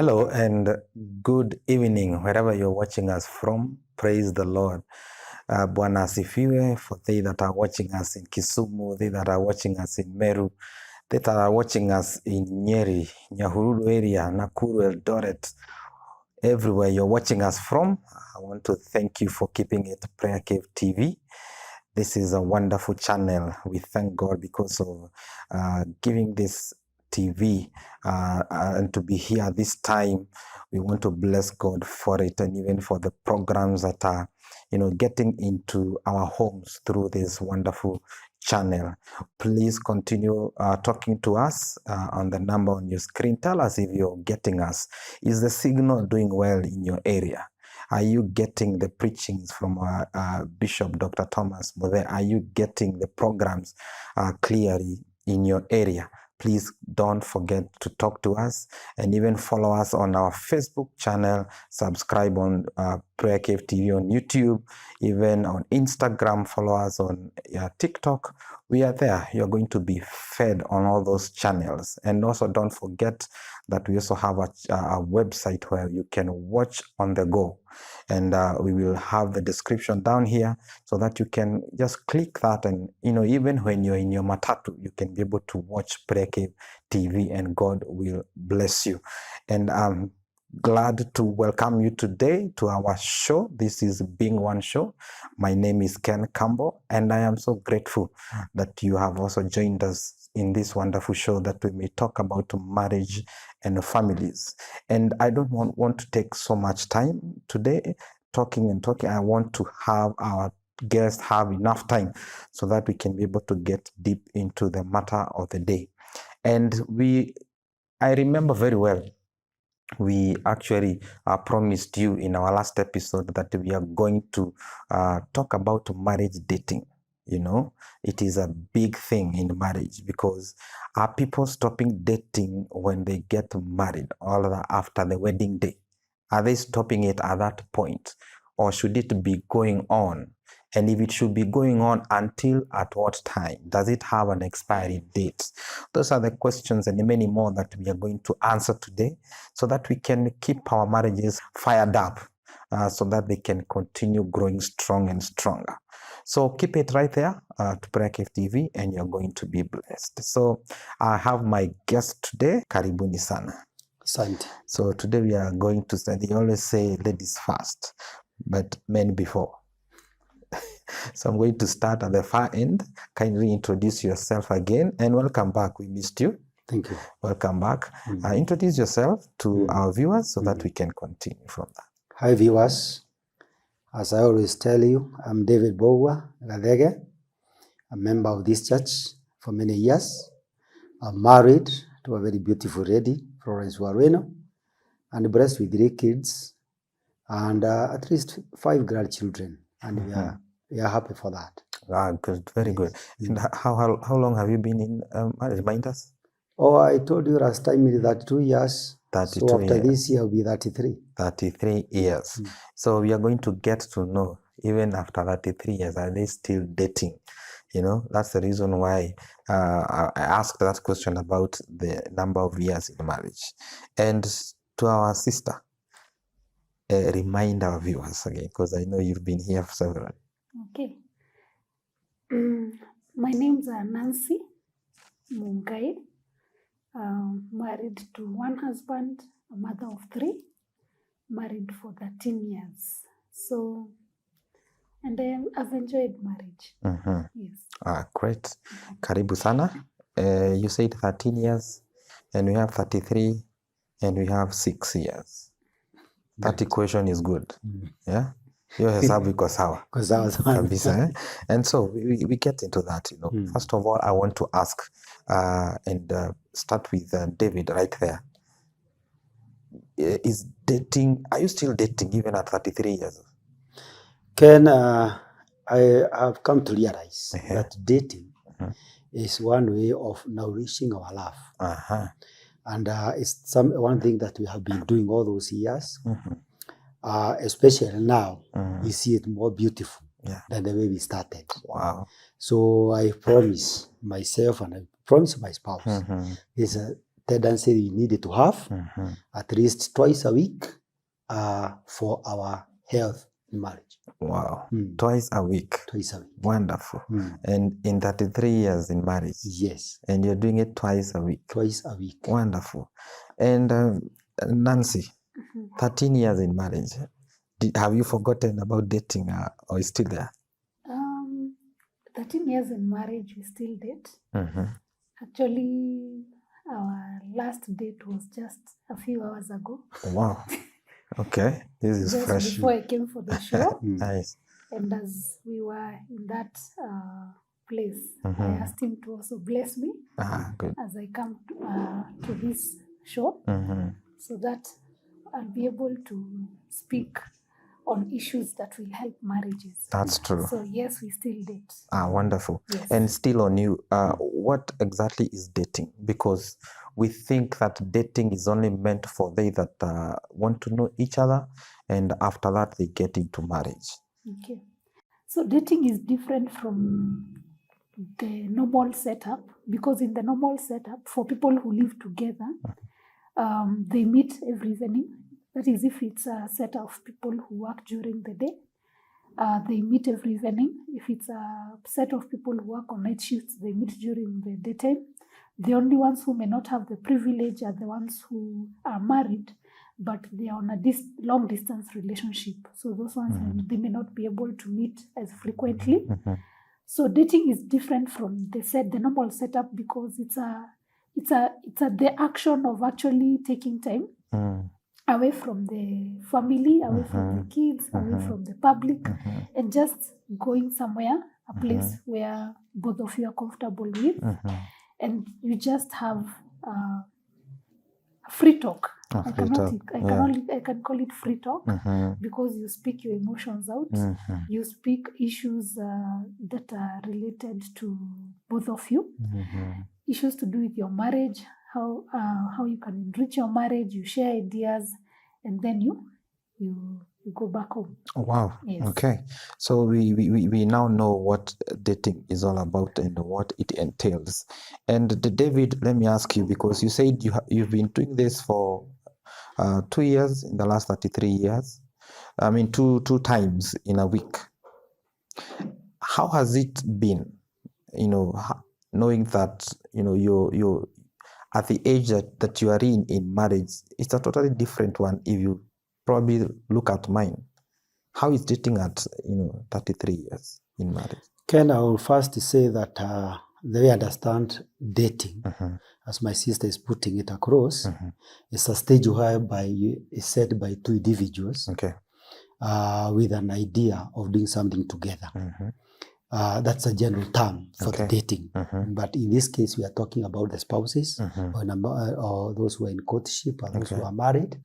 Hello and good evening, wherever you're watching us from. Praise the Lord. Bwana asifiwe. For they that are watching us in Kisumu, they that are watching us in Meru, they that are watching us in Nyeri, Nyahururu area, Nakuru, Eldoret, everywhere you're watching us from, I want to thank you for keeping it PrayerCaveTV. This is a wonderful channel. We thank God because of giving this TV and to be here this time. We want to bless God for it, and even for the programs that are, getting into our homes through this wonderful channel. Please continue talking to us on the number on your screen. Tell us if you're getting us. Is the signal doing well in your area? Are you getting the preachings from Bishop Dr. Thomas Mothe? Are you getting the programs clearly in your area? Please don't forget to talk to us, and even follow us on our Facebook channel, subscribe on PrayerCave TV on YouTube, even on Instagram, follow us on TikTok. We are there. You're going to be fed on all those channels. And also don't forget that we also have a website where you can watch on the go. And we will have the description down here so that you can just click that, and even when you're in your matatu, you can be able to watch PrayerCave TV, and God will bless you. And I'm glad to welcome you today to our show. This is Being One Show. My name is Ken Campbell, and I am so grateful that you have also joined us in this wonderful show that we may talk about marriage and families. And I don't want to take so much time today talking. I want to have our guests have enough time so that we can be able to get deep into the matter of the day. And I remember very well, we actually promised you in our last episode that we are going to talk about marriage dating. It is a big thing in marriage, because are people stopping dating when they get married or after the wedding day? Are they stopping it at that point, or should it be going on? And if it should be going on, until at what time? Does it have an expiry date? Those are the questions and many more that we are going to answer today, so that we can keep our marriages fired up, so that they can continue growing strong and stronger. So keep it right there to PrayerCave TV, and you're going to be blessed. So I have my guest today, Karibuni Sana. Asante. So today we are going to study. They always say ladies first, but men before. So I'm going to start at the far end. Kindly introduce yourself again, and welcome back. We missed you. Thank you. Welcome back. Introduce yourself to our viewers so that we can continue from that. Hi viewers. As I always tell you, I'm David Bowa Gadege, a member of this church for many years. I'm married to a very beautiful lady, Florence Wareno, and blessed with 3 kids and at least 5 grandchildren. And we are happy for that. Good, very good. And how long have you been in marriage? Remind us. Oh, I told you last time it is 32 years. 32 so after years. this year will be 33. 33 years. So we are going to get to know, even after 33 years, are they still dating? That's the reason why I asked that question about the number of years in marriage. And to our sister, remind our viewers again, because I know you've been here for several. Okay. My name's Nancy Mungai. Married to one husband, a mother of 3, married for 13 years. So, and I've enjoyed marriage. Yes. Great. Karibu sana. You said 13 years, and we have 33, and we have 6 years. That equation is good. Yeah. Your hesabu iko sawa. Kabisa. And so we get into that. First of all, I want to ask and start with David right there. Are you still dating even at 33 years? Ken, I have come to realize that dating is one way of nourishing our love. And it's one thing that we have been doing all those years. Especially now, we see it more beautiful than the way we started. Wow. So I promise myself and I promise my spouse, this tendency we needed to have Mhm. at least twice a week for our health in marriage. Wow. Mm. Twice a week. Twice a week. Wonderful. Mm. And in 33 years in marriage. Yes. And you're doing it twice a week. Twice a week. Wonderful. And Nancy, 13 years in marriage. Have you forgotten about dating or is still there? 13 years in marriage, we still date. Mm-hmm. Actually, our last date was just a few hours ago. Wow. Okay. This is Just fresh. before I came for the show. Nice. And as we were in that place, Mhm. I asked him to also bless me Good. as I come to this show, Mm-hmm. so that I'll be able to speak on issues that will help marriages. That's true. So yes, we still date. Wonderful. Yes. And still on you, what exactly is dating? Because we think that dating is only meant for they that want to know each other, and after that they get into marriage. Okay. So dating is different from the normal setup, because in the normal setup, for people who live together, they meet every evening. That is, if it's a set of people who work during the day, they meet every evening. If it's a set of people who work on night shifts, they meet during the daytime. The only ones who may not have the privilege are the ones who are married, but they are on a long distance relationship. So those ones, they may not be able to meet as frequently. Mm-hmm. So dating is different from the normal setup, because it's the action of actually taking time away from the family, away from the kids, away from the public, and just going somewhere, a place where both of you are comfortable with, and you just have free talk. I can call it free talk, because you speak your emotions out. You speak issues that are related to both of you, issues to do with your marriage, how you can enrich your marriage. You share ideas, and then you go back home. Wow. Yes. Okay. So we now know what dating is all about and what it entails. And David, let me ask you, because you said you've been doing this for 2 years in the last 33 years. I mean, two times in a week. How has it been, knowing that, you're at the age that you are in marriage? It's a totally different one if you probably look at mine. How is dating at 33 years in marriage? Ken, I will first say that the way I understand dating, as my sister is putting it across, is a stage whereby it's set by two individuals, Okay. With an idea of doing something together. That's a general term for the dating. But in this case, we are talking about the spouses, or those who are in courtship, or those who are married.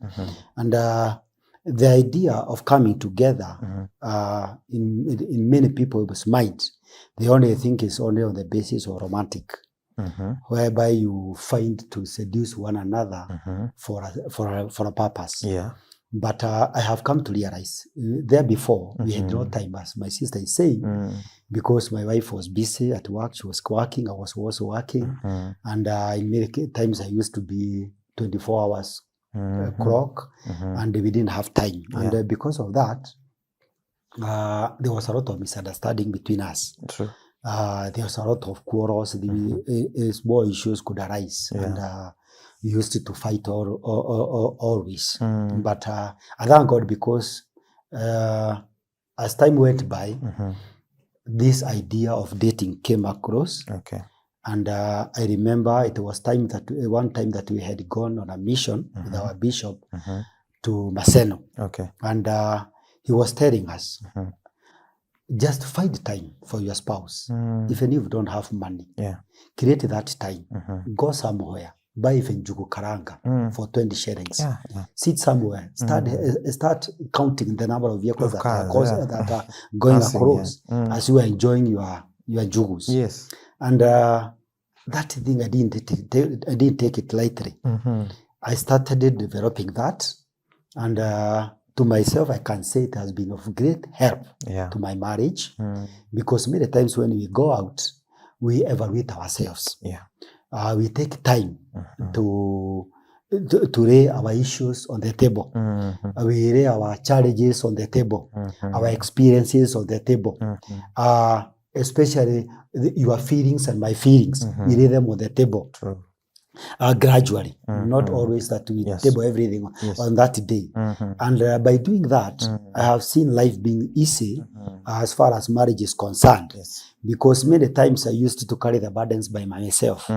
And the idea of coming together, in many people's minds, they only think it's only on the basis of romantic, whereby you find to seduce one another for a purpose. Yeah. But I have come to realize there before we had no time, as my sister is saying, because my wife was busy at work. She was working. I was also working, and in many times I used to be 24 hours clock, and we didn't have time. And because of that, there was a lot of misunderstanding between us. True. There was a lot of quarrels. Small issues could arise, and we used to fight always. But I thank God, because as time went by, this idea of dating came across. Okay. And I remember it was one time that we had gone on a mission with our bishop to Maseno. Okay. And he was telling us, just find time for your spouse. Even if you don't have money, create that time. Go somewhere. Buy even jugu karanga for 20 shillings. Sit somewhere. Start counting the number of vehicles that are going across as you are enjoying your jugus. Yes. And that thing, I didn't take it lightly. I started developing that, and to myself, I can say it has been of great help to my marriage, because many times when we go out, we evaluate ourselves. we take time to lay our issues on the table. We lay our challenges on the table, our experiences on the table, especially your feelings and my feelings. We lay them on the table. True. Gradually, not always that we table everything on that day. And by doing that, I have seen life being easy as far as marriage is concerned. Yes. Because many times I used to carry the burdens by myself.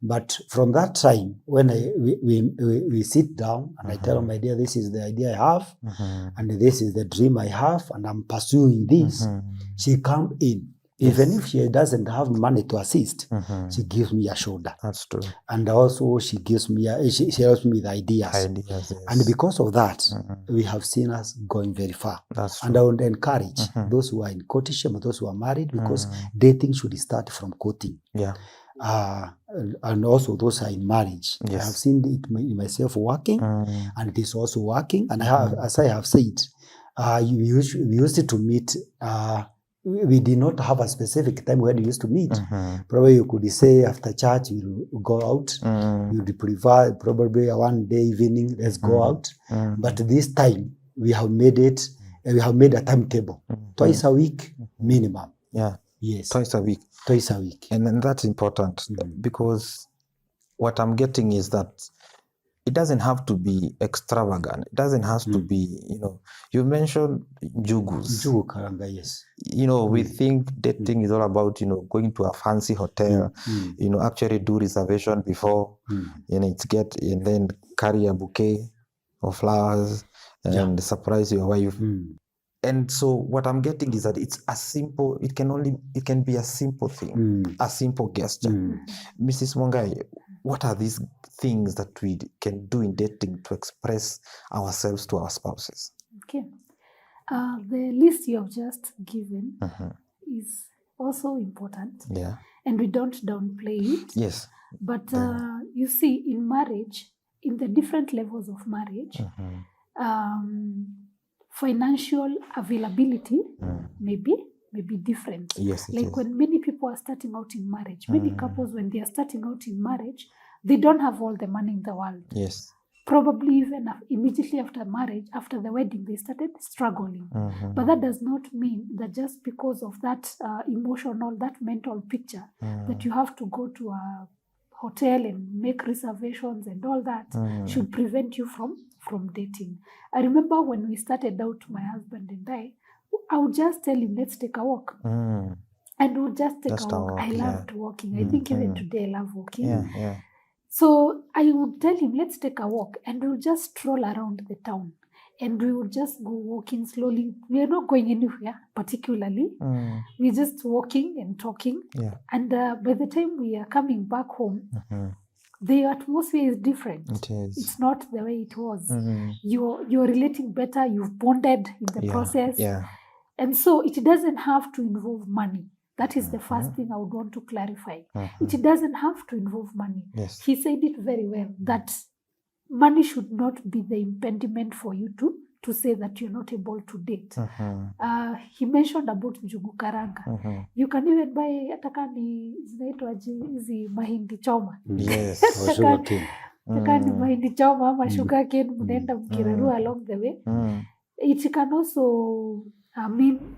But from that time, when we sit down and I tell her, my dear, this is the idea I have, and this is the dream I have, and I'm pursuing this, she come in. Even if she doesn't have money to assist, she gives me a shoulder. That's true. And also she gives me, she helps me with ideas. Yes. And because of that, we have seen us going very far. That's true. And I would encourage those who are in courtship and those who are married, because dating should start from courting. Yeah. And also those who are in marriage. Yes. I have seen it myself working, and it is also working. And I have, as I have said, we used to meet. We did not have a specific time when we used to meet. Probably you could say after church we'll go out. You'd prefer probably a one day evening, let's go out. But this time we have made it. We have made a timetable, twice a week minimum. Yeah. Yes. Twice a week. Twice a week. And then that's important because what I'm getting is that it doesn't have to be extravagant. It doesn't have to be, you mentioned jugus. Jugu karanga, yes. We think dating is all about, going to a fancy hotel, actually do reservation before, and then carry a bouquet of flowers and surprise your wife. And so what I'm getting is that it can be a simple thing, a simple gesture. Mrs. Mongai, what are these things that we can do in dating to express ourselves to our spouses? Okay. The list you have just given is also important. Yeah. And we don't downplay it. Yes. But you see, in marriage, in the different levels of marriage, financial availability may be different. Yes, like when many people are starting out in marriage, many couples, when they are starting out in marriage, they don't have all the money in the world. Yes. Probably even immediately after marriage, after the wedding, they started struggling. But that does not mean that just because of that emotional, that mental picture, that you have to go to a hotel and make reservations and all that should prevent you from dating. I remember when we started out, my husband and I would just tell him, let's take a walk. And we would just take a walk. I loved walking. I think even today I love walking. Yeah. So I would tell him, let's take a walk, and we would just stroll around the town. And we would just go walking slowly. We are not going anywhere particularly. We're just walking and talking. Yeah. And by the time we are coming back home, the atmosphere is different. It is. It's not the way it was. You're relating better. You've bonded in the process. Yeah. And so it doesn't have to involve money. That is the first thing I would want to clarify. It doesn't have to involve money. Yes. He said it very well, that money should not be the impediment for you to say that you're not able to date. He mentioned about njugu karanga. You can even buy atakani zinaitwaje hizi mahindi choma. Yes. Atakani mahindi choma ama sugar cane mnaenda mkirarua along the way. It can also,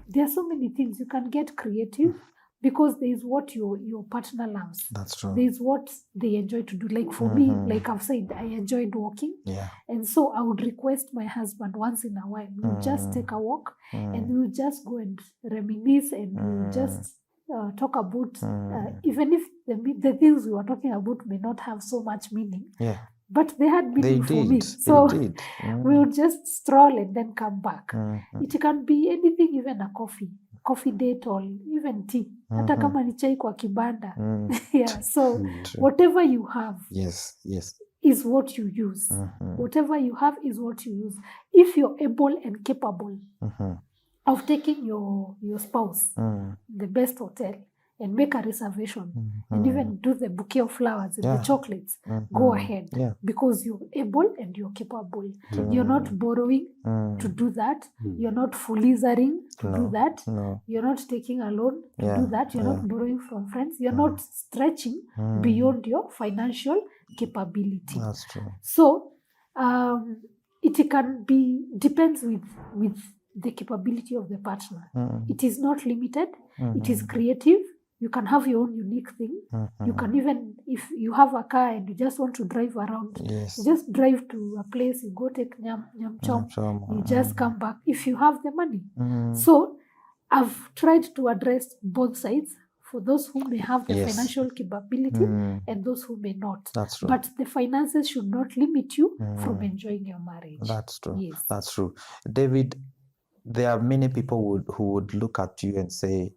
there are so many things. You can get creative because there is what your partner loves. That's true. There is what they enjoy to do. Like for me, like I've said, I enjoyed walking. Yeah. And so I would request my husband once in a while, we'll just take a walk and we'll just go and reminisce and we'll just talk about, even if the things we were talking about may not have so much meaning. Yeah. But they had meaning for me. So we would just stroll and then come back. It can be anything, even a coffee date or even tea. Hata kama ni chai kwa kibanda. Yeah. So whatever you have is what you use. Whatever you have is what you use. If you're able and capable of taking your spouse the best hotel and make a reservation and even do the bouquet of flowers and the chocolates, go ahead because you're able and you're capable. You're not borrowing to do that. You're not fullizaring to do that. You're not taking a loan to do that. You're not borrowing from friends. You're not stretching beyond your financial capability. That's true. So it can be, depends with the capability of the partner. It is not limited. It is creative. You can have your own unique thing. You can even, if you have a car and you just want to drive around, you just drive to a place, you go take nyam chom, you just come back if you have the money. So I've tried to address both sides, for those who may have the financial capability and those who may not. That's true. But the finances should not limit you from enjoying your marriage. That's true. Yes. That's true. David, there are many people who would look at you and say,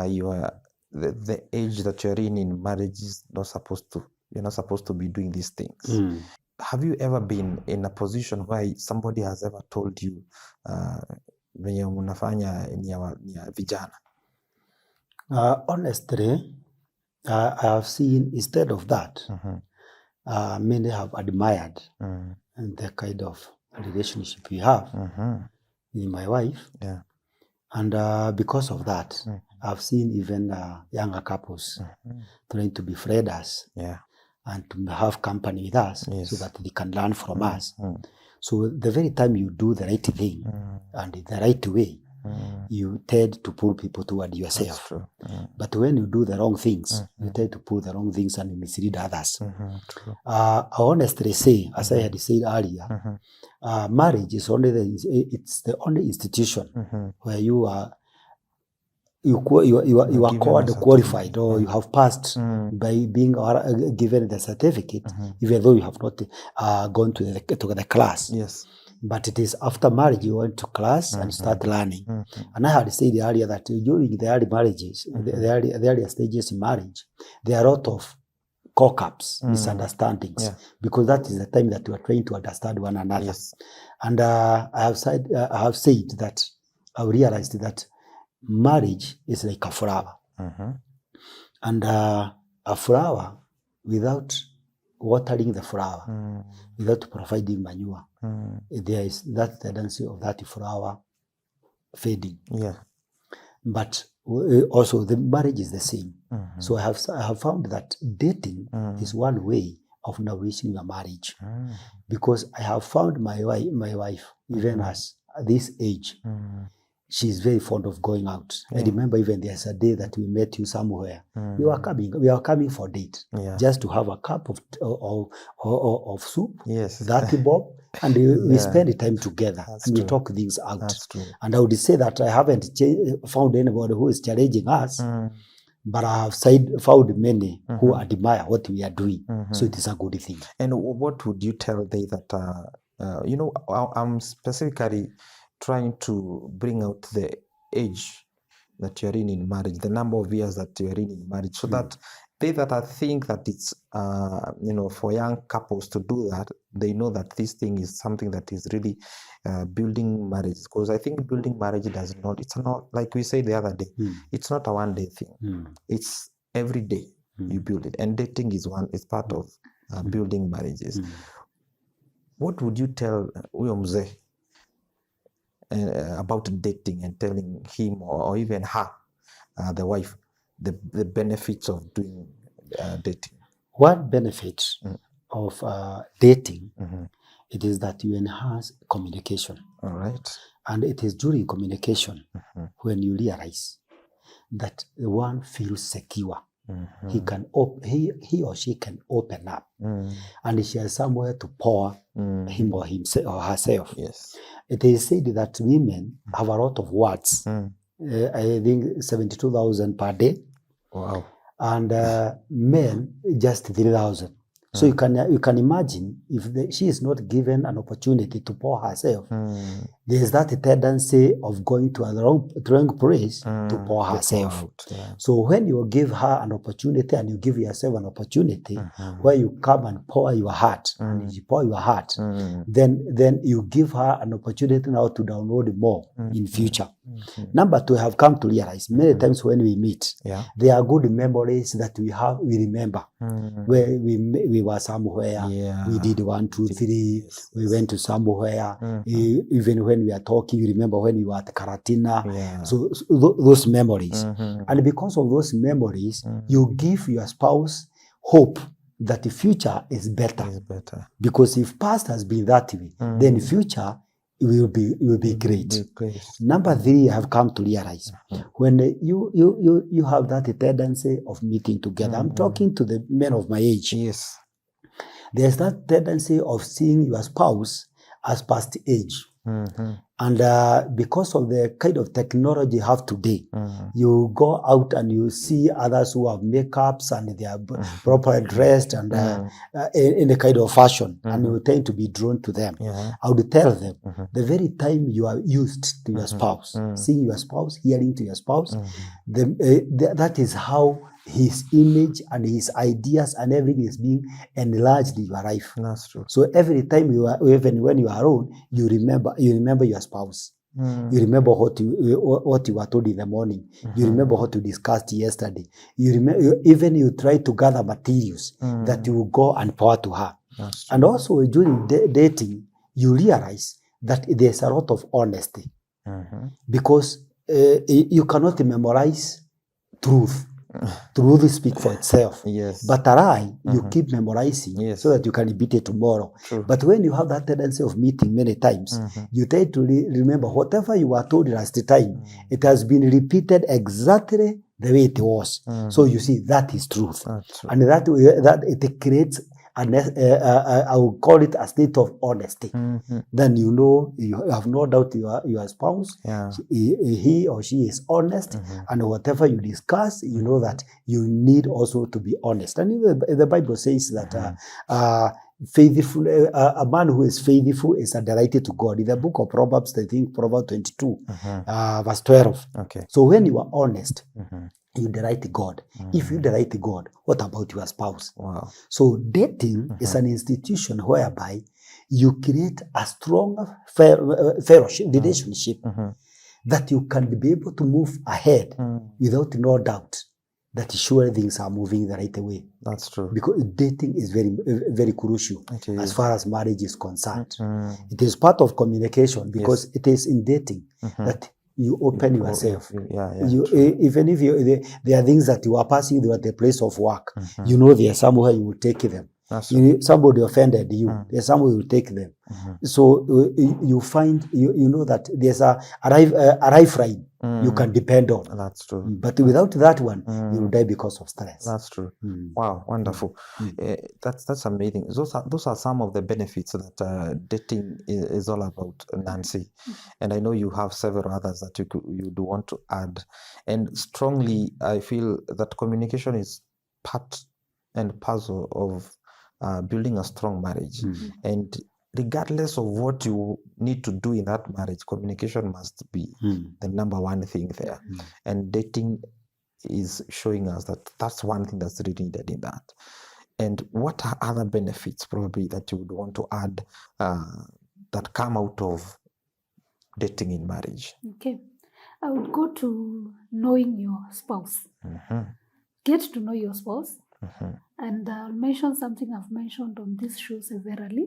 you are the age that you're in marriage is not supposed to, you're not supposed to be doing these things. Have you ever been in a position where somebody has ever told you venye unafanya ni ya vijana? Honestly, I have seen, instead of that, many have admired the kind of relationship we have with my wife. And because of that, I've seen even younger couples trying to befriend us and to have company with us so that they can learn from us. So the very time you do the right thing and in the right way, you tend to pull people toward yourself. But when you do the wrong things, you tend to pull the wrong things and you mislead others. I honestly say, as I had said earlier, marriage is only it's the only institution where you are qualified, or you have passed by being given the certificate, even though you have not gone to the class. But it is after marriage you went to class and start learning. And I had said earlier that during the early marriages, the earlier stages in marriage, there are a lot of cock-ups, misunderstandings, because that is the time that we are trying to understand one another. And I have said that I realized that marriage is like a flower. And a flower, without watering the flower, without providing manure, there is that tendency of that flower fading. But also the marriage is the same. So I have found that dating is one way of nourishing a marriage, because I have found my wife, even at this age, she's very fond of going out. I remember even there's a day that we met you somewhere. We are coming for date, just to have a cup of soup, 30 bob, and we spend time together and we talk things out. And I would say that I haven't found anybody who is challenging us, but I have found many who admire what we are doing. So it is a good thing. And what would you tell them that, I'm specifically trying to bring out the age that you're in marriage, the number of years that you're in marriage, so that they that I think that it's for young couples to do that, they know that this thing is something that is really building marriage. Because I think building marriage it's not like we said the other day, it's not a one-day thing. It's every day you build it, and dating is part of building marriages. What would you tell huyo mzee about dating and telling him or even her, the wife, the benefits of doing dating? One benefit of dating, it is that you enhance communication. All right. And it is during communication when you realize that the one feels secure. He or she can open up, and she has somewhere to pour him or himself or herself. It is said that women have a lot of words. I think 72,000 per day. Wow. And men just 3,000. So you can imagine if she is not given an opportunity to pour herself, there is that tendency of going to a wrong place to pour herself. So when you give her an opportunity and you give yourself an opportunity where you come and pour your heart, and you pour your heart, then you give her an opportunity now to download more in future. Number two, I have come to realize many times when we meet, Yeah. there are good memories that we remember. Where we were somewhere, Yeah. we did 1, 2, 3, Yes. we went to somewhere. Even when we are talking, you remember when we were at Karatina. Yeah. So those memories. And because of those memories, you give your spouse hope that the future is better. It's better. Because if past has been that way, then future will be great. Be great. Number three, I have come to realize when you have that tendency of meeting together. I'm talking to the men of my age. Yes. There's that tendency of seeing your spouse as past age. And because of the kind of technology you have today, you go out and you see others who have makeups and they are properly dressed and in a kind of fashion, and you tend to be drawn to them. Yeah. I would tell them the very time you are used to your spouse, seeing your spouse, hearing to your spouse, that is how his image and his ideas and everything is being enlarged in your life. That's true. So every time you are, even when you are alone, you remember your spouse. You remember what you were told in the morning. You remember what you discussed yesterday. You remember, even you try to gather materials that you will go and pour to her. And also during dating, you realize that there's a lot of honesty because you cannot memorize truth. Truth speaks for itself. Yes. But a lie, you keep memorizing so that you can repeat it tomorrow. True. But when you have that tendency of meeting many times, you tend to remember whatever you were told last time. It has been repeated exactly the way it was. So you see, that is truth. That's true. And that it creates I will call it a state of honesty. Then you know, you have no doubt your spouse, he or she is honest, and whatever you discuss, you know that you need also to be honest. And the Bible says that faithful, a man who is faithful is a delight to God. In the book of Proverbs, I think Proverbs 22, verse 12. Okay. So when you are honest, you delight God. If you delight God, what about your spouse? Wow. So dating is an institution whereby you create a strong fellowship, relationship that you can be able to move ahead without no doubt that sure things are moving the right way. That's true. Because dating is very, very crucial as far as marriage is concerned. It is part of communication because it is in dating that you open yourself. Even if there are things that you are passing through at the place of work, you know there's somewhere you will take them. Somebody offended you, there's somewhere you will take them. So you find, you know that there's a lifeline you can depend on. That's true. But without that one, you will die because of stress. That's true. Wow, wonderful. That's amazing. Those are some of the benefits that dating is all about, Nancy. And I know you have several others that you do want to add. And strongly, I feel that communication is part and parcel of building a strong marriage. And regardless of what you need to do in that marriage, communication must be the number one thing there. And dating is showing us that that's one thing that's really needed in that. And what are other benefits probably that you would want to add that come out of dating in marriage? Okay. I would go to knowing your spouse. Get to know your spouse. And I'll mention something I've mentioned on this show severally.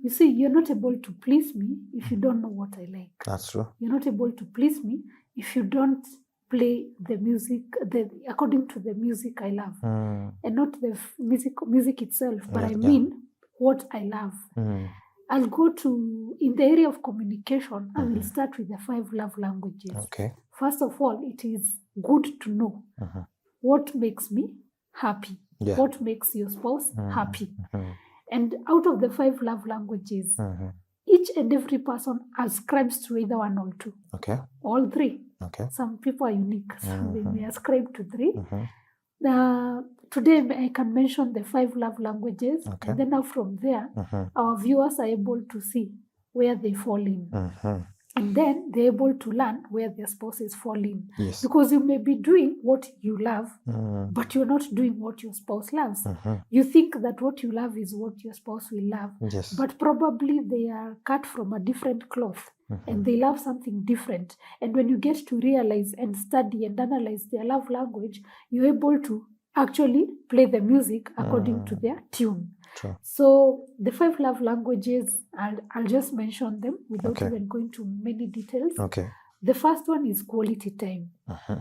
You see, you're not able to please me if you don't know what I like. That's true. You're not able to please me if you don't play the music according to the music I love. And not the music itself, but I mean what I love. I'll go to, in the area of communication, I will start with the 5 love languages. Okay. First of all, it is good to know what makes me happy. What makes your spouse happy. And out of the 5 love languages, each and every person ascribes to either 1 or 2. Okay. All 3. Okay. Some people are unique, so they may ascribe to 3. Today I can mention the 5 love languages, and then now from there, our viewers are able to see where they fall in. And then they're able to learn where their spouses fall in. Yes. Because you may be doing what you love, but you're not doing what your spouse loves. You think that what you love is what your spouse will love. Yes. But probably they are cut from a different cloth. and they love something different. And when you get to realize and study and analyze their love language, you're able to actually play the music according to their tune. True. So the 5 love languages, I'll just mention them without Okay. even going to many details. Okay. The first one is quality time. Uh-huh.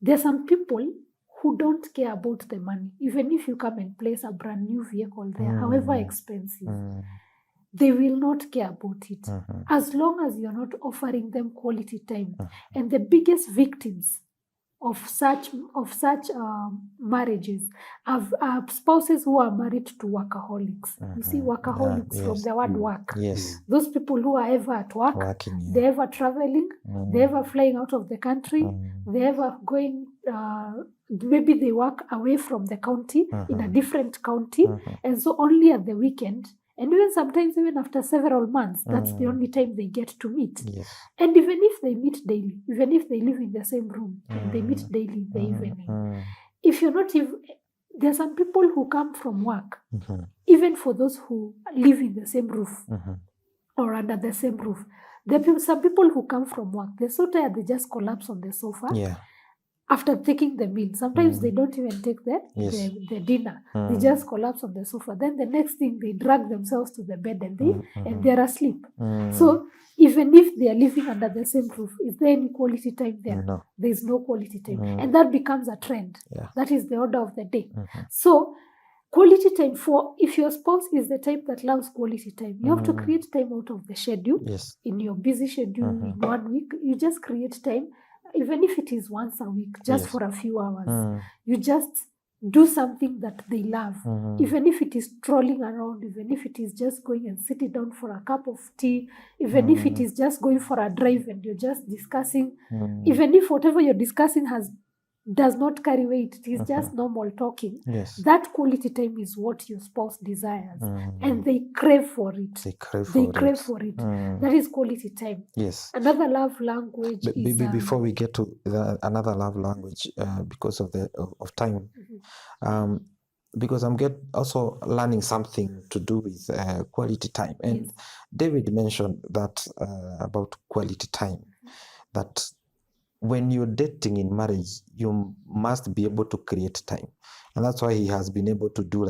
There are some people who don't care about the money. Even if you come and place a brand new vehicle there, however expensive, they will not care about it. As long as you're not offering them quality time. And the biggest victims of such marriages are spouses who are married to workaholics. You see, workaholics from yes. the word work. Yes. Those people who are ever at work, Working, yeah. they're ever traveling, they're ever flying out of the country, they're ever going, maybe they work away from the county in a different county, and so only at the weekend, and even sometimes even after several months, that's the only time they get to meet. Yes. And even if they meet daily, even if they live in the same room and they meet daily in the evening, if you're not even, there are some people who come from work, even for those who live in the same roof or under the same roof. There are some people who come from work, they're so tired they just collapse on the sofa. Yeah. After taking the meal. Sometimes they don't even take Yes. the dinner. They just collapse on the sofa. Then the next thing, they drag themselves to the bed and they're asleep. So even if they are living under the same roof, is there any quality time there? No. There is no quality time. And that becomes a trend. Yeah. That is the order of the day. So quality time, for if your spouse is the type that loves quality time, you have to create time out of the schedule. Yes. In your busy schedule in 1 week, you just create time. Even if it is once a week, just for a few hours, you just do something that they love. Even if it is strolling around, even if it is just going and sitting down for a cup of tea, even if it is just going for a drive and you're just discussing, even if whatever you're discussing does not carry weight, it is just normal talking. Yes. That quality time is what your spouse desires, and they crave for it. They crave for it. That is quality time. Yes. Another love language is before we get to another love language, because of time, because I'm also learning something to do with quality time, and David mentioned that about quality time, that when you're dating in marriage, you must be able to create time. And that's why he has been able to do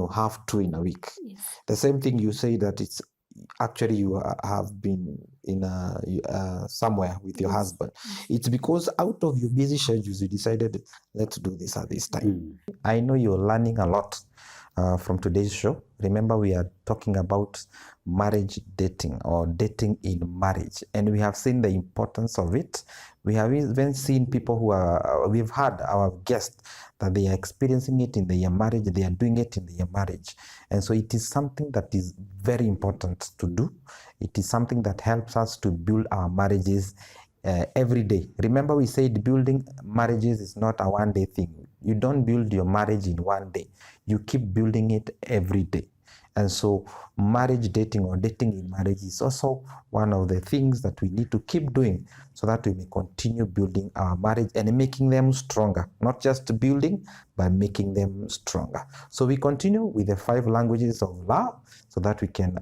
half 2 in a week. Yes. The same thing you say that it's actually you have been in somewhere with your husband. It's because out of your busy schedules, you decided, let's do this at this time. I know you're learning a lot from today's show. Remember, we are talking about marriage dating or dating in marriage, and we have seen the importance of it. We have even seen people we've had our guests that they are experiencing it in their marriage, they are doing it in their marriage. And so it is something that is very important to do. It is something that helps us to build our marriages every day. Remember, we said building marriages is not a one-day thing. You don't build your marriage in one day. You keep building it every day. And so marriage dating or dating in marriage is also one of the things that we need to keep doing so that we may continue building our marriage and making them stronger. Not just building, but making them stronger. So we continue with the 5 languages of love so that we can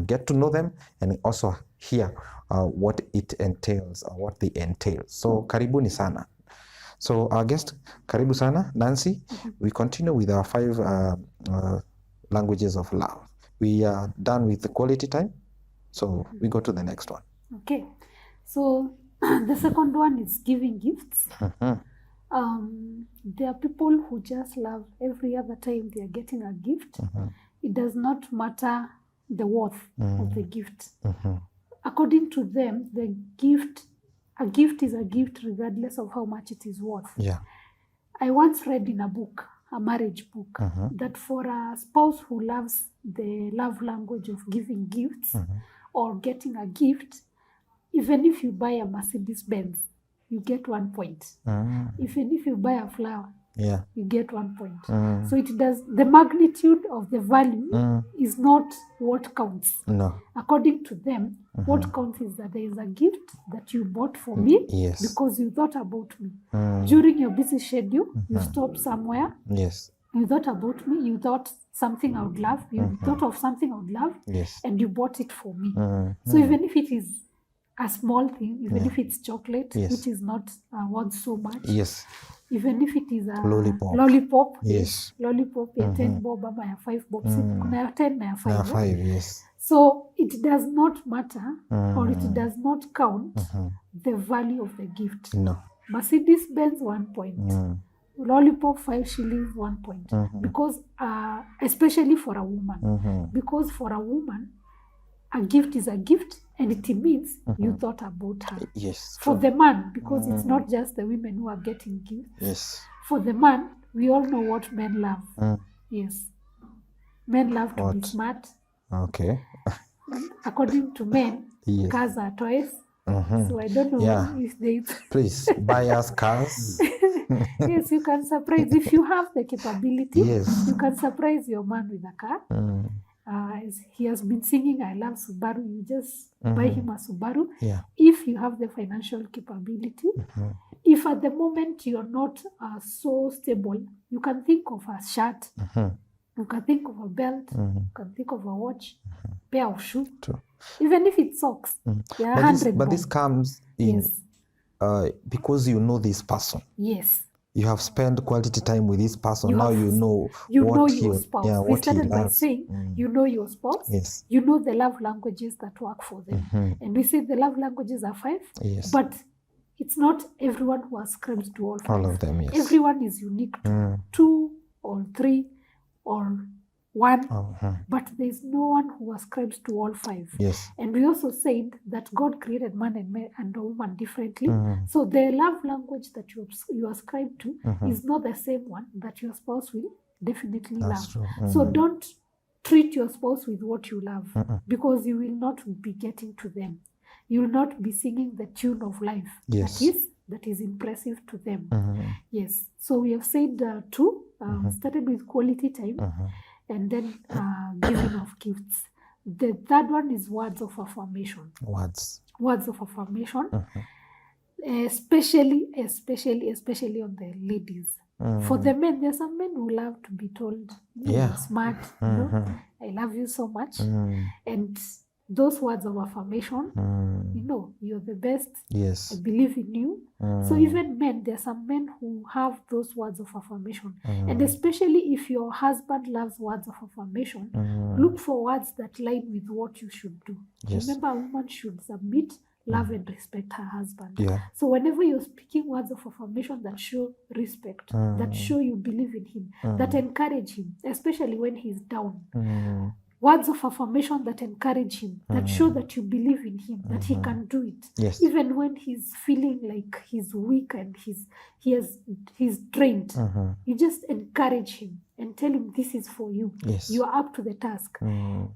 get to know them and also hear what it entails or what they entail. So karibuni sana. So our guest, karibu sana, Nancy. We continue with our 5 languages of love. We are done with the quality time, so we go to the next one. Okay, so the second one is giving gifts. There are people who just love every other time they are getting a gift. It does not matter the worth of the gift. According to them, a gift is a gift regardless of how much it is worth. Yeah. I once read in a book, a marriage book, that for a spouse who loves the love language of giving gifts or getting a gift, even if you buy a Mercedes Benz, you get 1 point. Even if you buy a flower, you get 1 point. So the magnitude of the value is not what counts. No. According to them, what counts is that there is a gift that you bought for me Yes. because you thought about me. During your busy schedule, you stopped somewhere. Yes. You thought about me. You thought something I would love. You thought of something I would love, Yes. and you bought it for me. Mm. So even if it is a small thing, even Yeah. if it's chocolate, Yes. which is not worth so much, Yes. even if it is a Lollipop. yes, Yes. lollipop ya 10 bob ama ya 5 bob, kuna ya 10 na ya 5, Now 5, yes. so it does not matter or it does not count the value of the gift. No. Mercedes Benz 1 point, lollipop 5 shillings 1 point, because especially for a woman, because for a woman a gift is a gift, and it means you thought about her. Yes. For the man, because it's not just the women who are getting gifts. Yes. For the man, we all know what men love. Yes. Men love to be smart. Okay. According to men, Yes. cars are toys. So I don't know if they... Please buy us cars. Yes, you can surprise. If you have the capability, Yes. you can surprise your man with a car. As he has been singing, I love Subaru, you just buy him a Subaru. Yeah. If you have the financial capability. If at the moment you're not so stable, you can think of a shirt, you can think of a belt, you can think of a watch, pair of shoes. True. Even if it's socks. Yeah, 100 but this comes in because you know this person. Yes. You have spent quality time with this person. You now have, you know your spouse. Yeah, we what started he by loves. saying you know your spouse. Yes. You know the love languages that work for them. And we say the love languages are 5. Yes. But it's not everyone who ascribes to all 5. All of them, yes. Everyone is unique to 2 or 3 or 1, but there's no one who ascribes to all 5. Yes. And we also said that God created man and woman differently. So the love language that you ascribe to is not the same one that your spouse will definitely That's love. true. So don't treat your spouse with what you love, because you will not be getting to them. You will not be singing the tune of life. Yes. That is impressive to them. Yes. So we have said 2, started with quality time, and then giving of gifts. The third one is words of affirmation. Words of affirmation, especially on the ladies. For the men, there are some men who love to be told, you're smart, I love you so much. And those words of affirmation, you're the best. Yes. I believe in you. So even men, there are some men who have those words of affirmation. And especially if your husband loves words of affirmation, look for words that line with what you should do. Yes. Remember, a woman should submit, love and respect her husband. Yeah. So whenever you're speaking words of affirmation that show respect, that show you believe in him, that encourage him, especially when he's down. Words of affirmation that encourage him, that show that you believe in him, that he can do it. Yes. Even when he's feeling like he's weak and he's drained, you just encourage him and tell him this is for you. Yes. You are up to the task.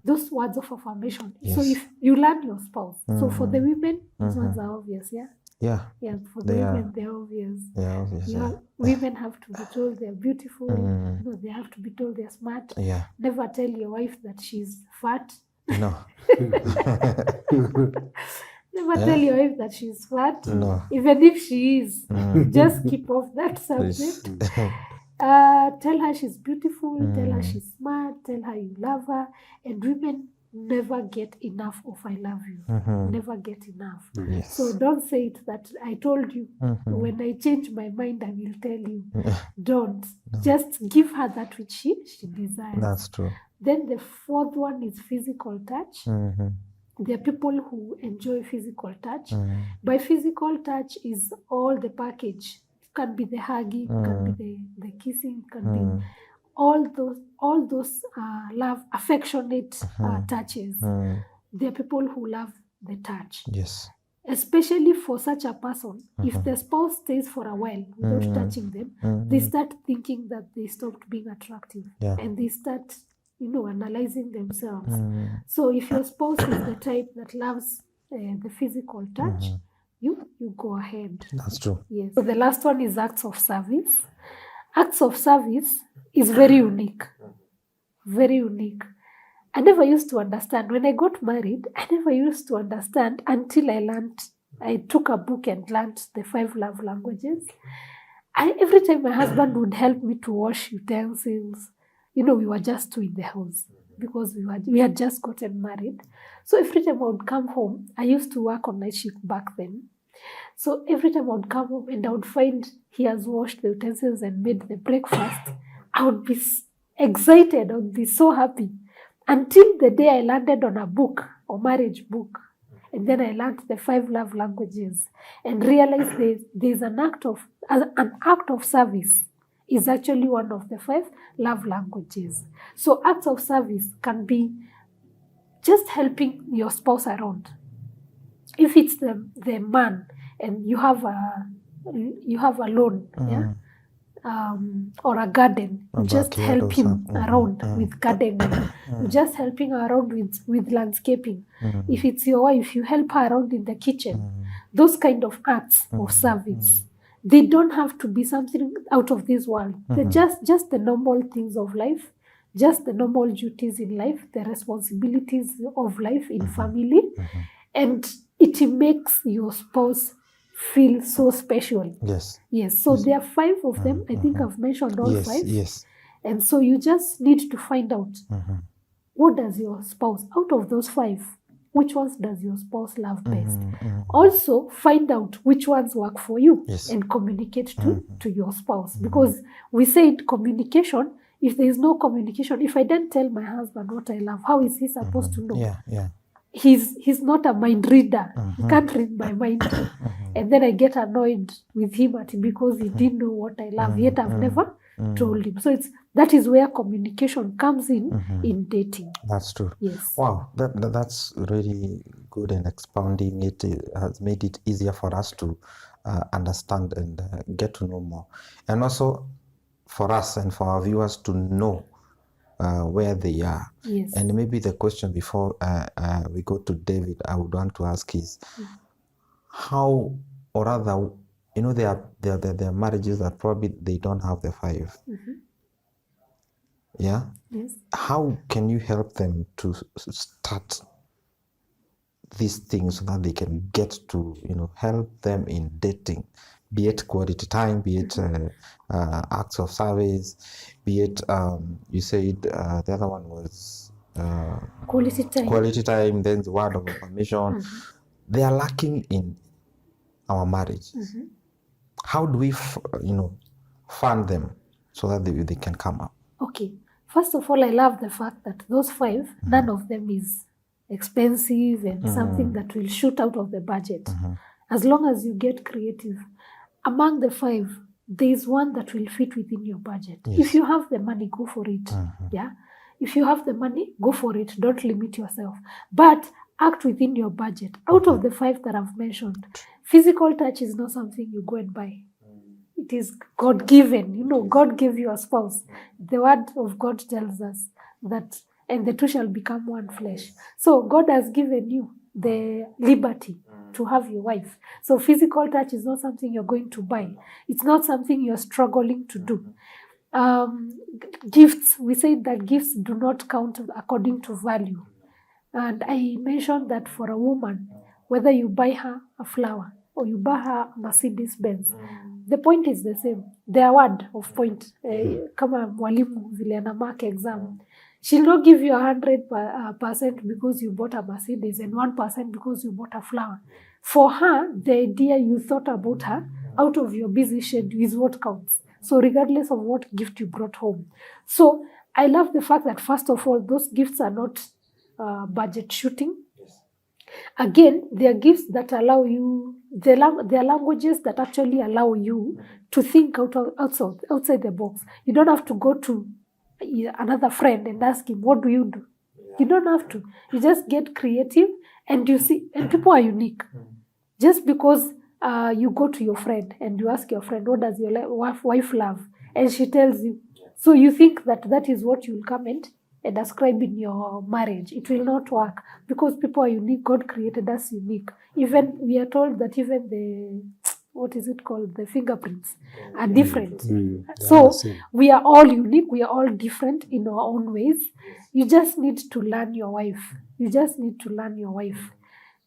Those words of affirmation. Yes. So if you learn your spouse. So for the women, these ones are obvious, yeah? Yeah. Yeah, for the women, they're obvious. They're obvious. Women have to be told they're beautiful. They have to be told they're smart. Yeah. Never tell your wife that she's fat. No. Never tell your wife that she's fat. No. Even if she is. Just keep off that subject. Tell her she's beautiful. Tell her she's smart. Tell her you love her. And women never get enough of I love you. Never get enough. Yes. So don't say it that I told you. When I change my mind, I will tell you. Don't. No. Just give her that which she desires. That's true. Then the fourth one is physical touch. There are people who enjoy physical touch. By physical touch is all the package. It can be the hugging, it can be the kissing, it can be all those love, affectionate touches. There are people who love the touch. Yes. Especially for such a person, if the spouse stays for a while without touching them, they start thinking that they stopped being attractive. Yeah. And they start, analyzing themselves. So if your spouse is the type that loves the physical touch, you go ahead. That's true. Yes. So the last one is acts of service. Acts of service is very unique. Very unique. I never used to understand. When I got married, I never used to understand until I took a book and learned the 5 love languages. Every time my husband would help me to wash utensils, we were just two in the house because we had just gotten married. So every time I would come home, I used to work on night shift back then. So every time I would come home and I would find he has washed the utensils and made the breakfast, I would be excited. I would be so happy until the day I landed on a book, or marriage book. And then I learned the 5 love languages and realized there's an act of service is actually one of the 5 love languages. So acts of service can be just helping your spouse around. If it's the man and you have a lawn, or a garden, just help him around with gardening, just helping around with landscaping. If it's your wife, you help her around in the kitchen. Those kind of acts of service, they don't have to be something out of this world. They're just the normal things of life, just the normal duties in life, the responsibilities of life in family, and it makes your spouse feel so special. Yes. So there are 5 of them. I think I've mentioned all 5. Yes. And so you just need to find out what does your spouse, out of those 5, which ones does your spouse love best? Also find out which ones work for you and communicate to your spouse. Because we said communication, if there is no communication, if I don't tell my husband what I love, how is he supposed to know? He's not a mind reader. He can't read my mind. And then I get annoyed with him because he didn't know what I love, yet I've never told him. So that is where communication comes in dating. That's true. Yes. Wow, that's really good, and expounding it has made it easier for us to understand and get to know more. And also for us and for our viewers to know where they are. Yes. And maybe the question before we go to David, I would want to ask is how, or rather, there are marriages that probably they don't have the 5. Yeah. Yes. How can you help them to start these things so that they can get to help them in dating, be it quality time, be it acts of service, be it you said the other one was quality time, then the word of affirmation. They are lacking in our marriage. How do we fund them so that they can come up? Okay, first of all, I love the fact that those 5, none of them is expensive and something that will shoot out of the budget. As long as you get creative, among the 5, there is one that will fit within your budget. If you have the money, go for it. If you have the money, go for it. Don't limit yourself, but act within your budget. Out of the 5 that I've mentioned, physical touch is not something you go and buy. It is God-given. God gave you a spouse. The word of God tells us that, and the two shall become one flesh. So God has given you the liberty to have your wife. So physical touch is not something you're going to buy. It's not something you're struggling to do. Gifts, we say that gifts do not count according to value. And I mentioned that for a woman, whether you buy her a flower or you buy her a Mercedes Benz, the point is the same. The award of point, kama mwalimu vile ana mark exam, she'll not give you 100% because you bought a Mercedes and 1% because you bought a flower. For her, the idea you thought about her out of your busy schedule is what counts. So regardless of what gift you brought home. So I love the fact that, first of all, those gifts are not budget shooting. Again, they are gifts that allow you, they are languages that actually allow you to think outside the box. You don't have to go to another friend and ask him, what do you do? You don't have to. You just get creative, and you see, and people are unique. Just because you go to your friend and you ask your friend, what does your wife love? And she tells you. So you think that is what you'll come and ascribe in your marriage. It will not work because people are unique. God created us unique. Even we are told that even the fingerprints are different. So we are all unique. We are all different in our own ways. You just need to learn your wife.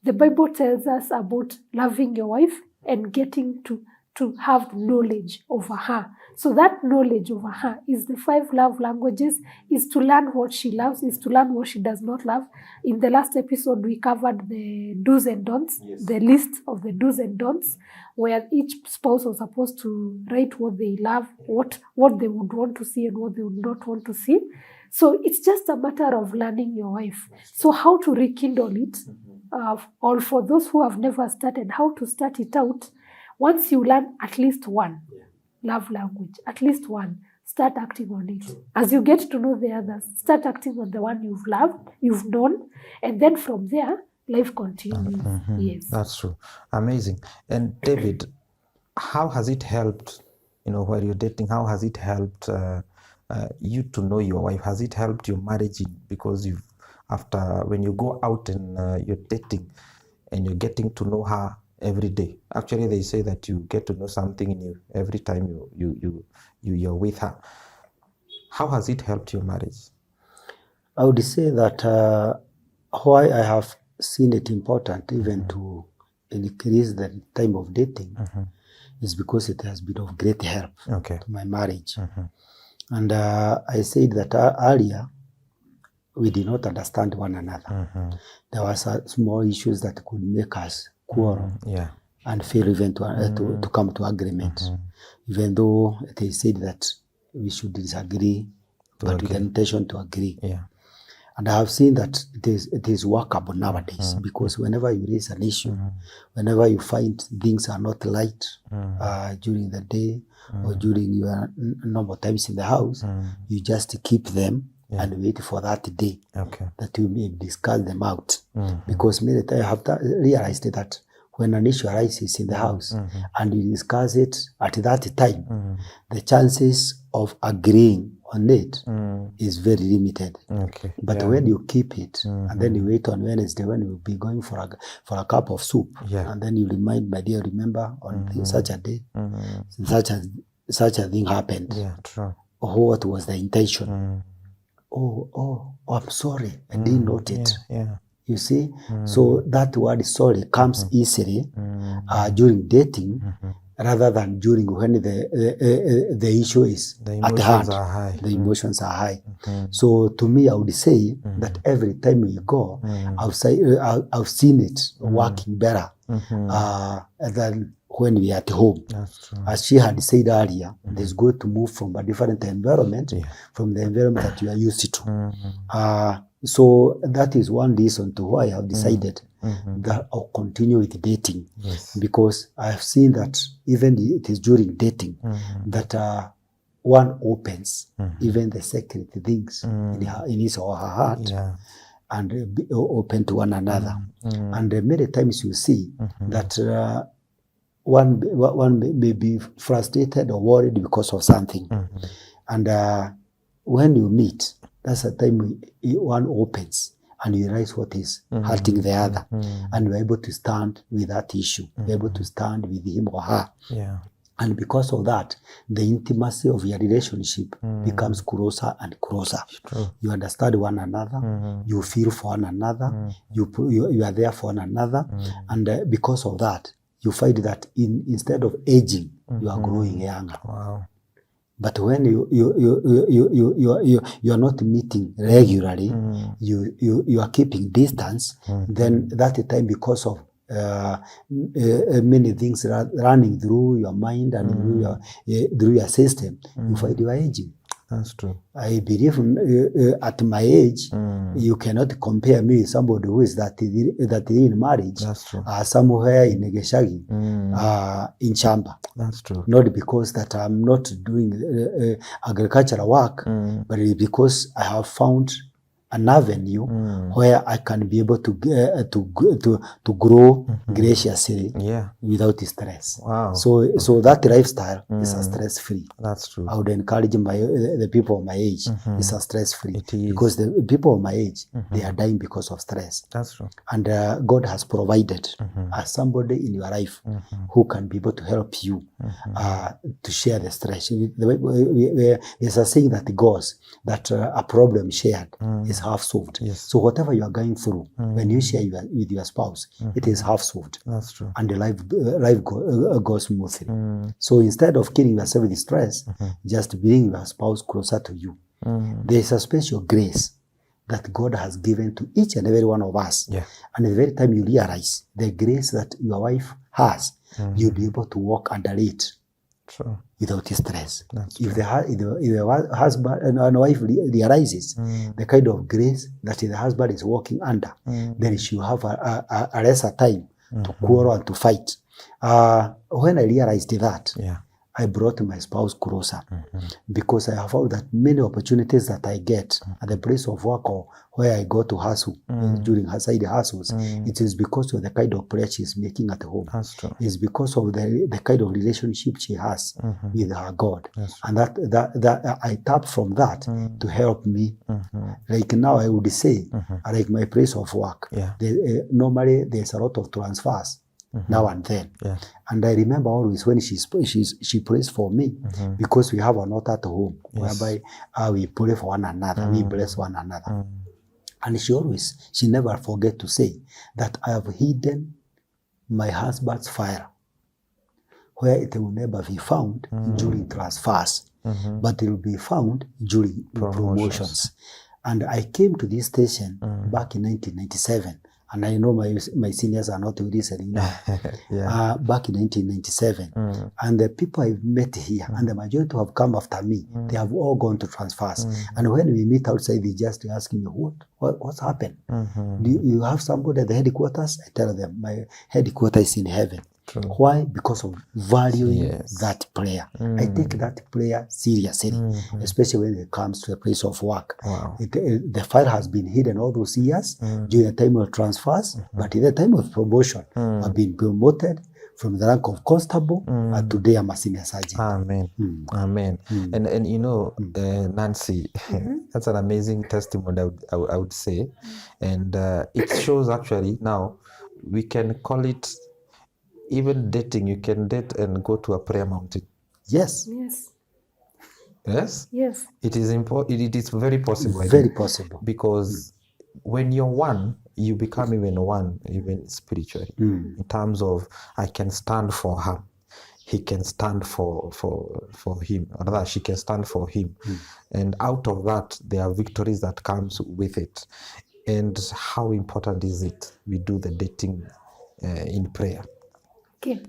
The Bible tells us about loving your wife and getting to to have knowledge over her. So that knowledge over her is the 5 love languages, is to learn what she loves, is to learn what she does not love. In the last episode, we covered the do's and don'ts, the list of the do's and don'ts, where each spouse was supposed to write what they love, what they would want to see and what they would not want to see. So it's just a matter of learning your wife. So how to rekindle it, or for those who have never started, how to start it out. Once you learn at least one love language, at least one, start acting on it. As you get to know the others, start acting on the one you've loved, you've known, and then from there, life continues. Yes. That's true. Amazing. And David, how has it helped, while you're dating, how has it helped you to know your wife? Has it helped your marriage? Because when you go out and you're dating and you're getting to know her every day. Actually, they say that you get to know something new every time you're with her. How has it helped your marriage? I would say that why I have seen it important even to increase the time of dating is because it has been of great help to my marriage. And I said that earlier, we did not understand one another. There were small issues that could make us quarrel and fail even to come to agreement. Even though they said that we should disagree, but with the intention to agree. And I have seen that it is workable nowadays, because whenever you raise an issue, whenever you find things are not light during the day or during your normal times in the house, you just keep them and wait for that day that you may discuss them out. Because many times I have realized that when an issue arises in the house and you discuss it at that time, the chances of agreeing on it is very limited. But when you keep it and then you wait on Wednesday when you'll be going for a cup of soup, and then you remind, my dear, remember on such a day, such a thing happened. What was the intention? Oh, I'm sorry, I didn't note it. You see, so that word sorry comes easily during dating, rather than during when the issue is at hand. The emotions are high. So to me, I would say that every time we go, I've seen it working better than when we are at home. As she had said earlier, it is good to move from a different environment, from the environment that you are used to. So that is one reason to why I have decided that I'll continue with dating, because I have seen that even it is during dating that one opens even the secret things in his or her heart and be open to one another. And many times you see that one may be frustrated or worried because of something. And when you meet, that's the time one opens and you realize what is hurting the other. And you're able to stand with that issue. You're able to stand with him or her. And because of that, the intimacy of your relationship becomes closer and closer. You understand one another. You feel for one another. You are there for one another. And because of that, you find that instead of aging, you are growing younger. But when you are not meeting regularly, you are keeping distance, then that time, because of many things running through your mind and through your system, you find you are aging. That's true. I believe at my age, you cannot compare me with somebody who is that in marriage. That's true. Somewhere in Negeshagi, in Chamba. That's true. Not because that I'm not doing agricultural work, but because I have found an avenue where I can be able to grow graciously without stress. So that lifestyle is a stress-free. That's true. I would encourage the people of my age. It's a stress-free, because the people of my age, they are dying because of stress. That's true. And God has provided as somebody in your life who can be able to help you to share the stress. There's a saying that goes that a problem shared is is half solved. Yes. So whatever you are going through, when you share with your spouse, it is half solved. That's true. And the life goes smoothly. So instead of killing yourself with stress, just bring your spouse closer to you. There is a special grace that God has given to each and every one of us. Yeah. And the very time you realize the grace that your wife has, you'll be able to walk under it True. without stress. That's If the husband and wife realizes the kind of grace that the husband is walking under, then she will have a lesser time to quarrel and to fight. When I realized that, Yeah. I brought my spouse closer because I have found that many opportunities that I get at the place of work or where I go to hustle during her side hustles, it is because of the kind of prayer she is making at home. That's true. It's because of the kind of relationship she has with her God. That's And that I tap from that to help me. Like now I would say, like my place of work, Yeah. normally there's a lot of transfers. Now and then. Yeah. And I remember always when she prays for me, because we have an altar at home, whereby we pray for one another, we bless one another. And she never forget to say that I have hidden my husband's fire where it will never be found during transfers, but it will be found during promotions. And I came to this station back in 1997. And I know my seniors are not listening now. Yeah. Back in 1997. And the people I've met here, and the majority who have come after me, they have all gone to transfers. And when we meet outside, they just ask me, what's happened? Do you have somebody at the headquarters? I tell them, my headquarters is in heaven. True. Why? Because of valuing Yes. that prayer. I take that prayer seriously, especially when it comes to a place of work. Wow. The fire has been hidden all those years during the time of transfers, but in the time of promotion, I've been promoted from the rank of constable, and today I'm a senior sergeant. Amen. Amen. And you know, Nancy, that's an amazing testimony, I would say. And it shows actually now we can call it even dating. You can date and go to a prayer mountain. Yes. Yes. Yes? Yes. It is important. It is very possible. Very possible. Because when you're one, you become even one, even spiritually. In terms of, I can stand for her. He can stand for him. Or rather, she can stand for him. And out of that, there are victories that comes with it. And how important is it we do the dating in prayer? Okay.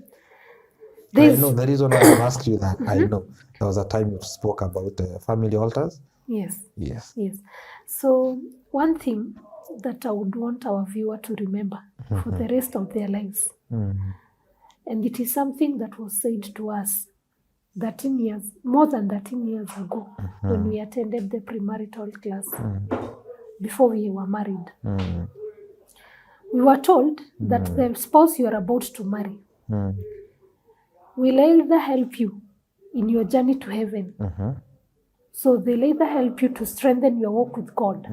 I know the reason why I've asked you that. I know there was a time you spoke about family altars. Yes. Yes. Yes. So one thing that I would want our viewer to remember for the rest of their lives, and it is something that was said to us more than 13 years ago, when we attended the premarital class before we were married. We were told that the spouse you are about to marry will either help you in your journey to heaven. So they'll either help you to strengthen your walk with God,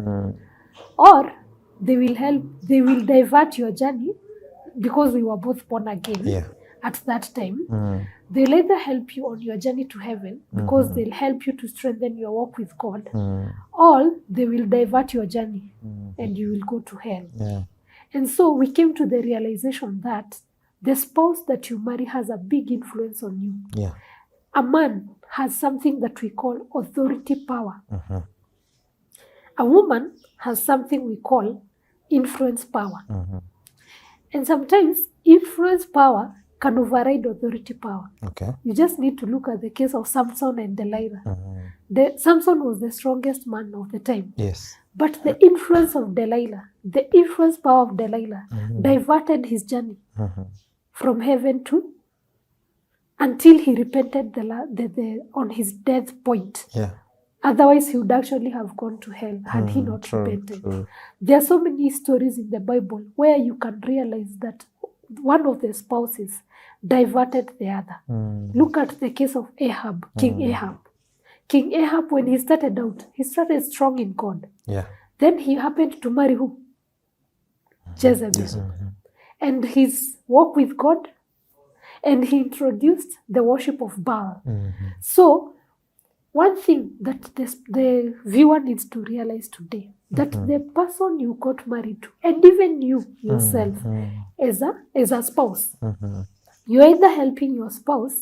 or they will divert your journey, because we were both born again at that time. They'll either help you on your journey to heaven, because they'll help you to strengthen your walk with God, or they will divert your journey and you will go to hell. Yeah. And so we came to the realization that the spouse that you marry has a big influence on you. Yeah. A man has something that we call authority power. A woman has something we call influence power. And sometimes influence power can override authority power. Okay. You just need to look at the case of Samson and Delilah. Samson was the strongest man of the time. Yes. But the influence of Delilah, the influence power of Delilah, diverted his journey from heaven to, until he repented on his death point. Yeah. Otherwise, he would actually have gone to hell had he not repented. There are so many stories in the Bible where you can realize that one of the spouses diverted the other. Look at the case of Ahab, King Ahab. King Ahab, when he started out, he started strong in God. Yeah. Then he happened to marry who? Jezebel. And his walk with God, and he introduced the worship of Baal. So one thing that the viewer needs to realize today, that the person you got married to, and even you yourself as a spouse, you're either helping your spouse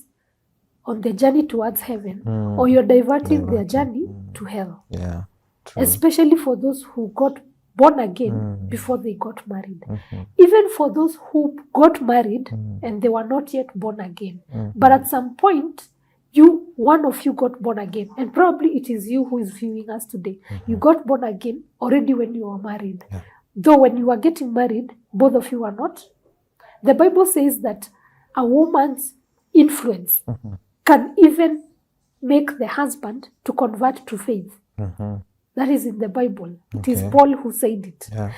on the journey towards heaven, or you're diverting their journey to hell. Yeah. True. Especially for those who got born again before they got married. Even for those who got married and they were not yet born again. But at some point, one of you got born again, and probably it is you who is viewing us today. You got born again already when you were married. Yeah. Though when you were getting married, both of you are not. The Bible says that a woman's influence can even make the husband to convert to faith. That is in the Bible. It is Paul who said it. Yeah.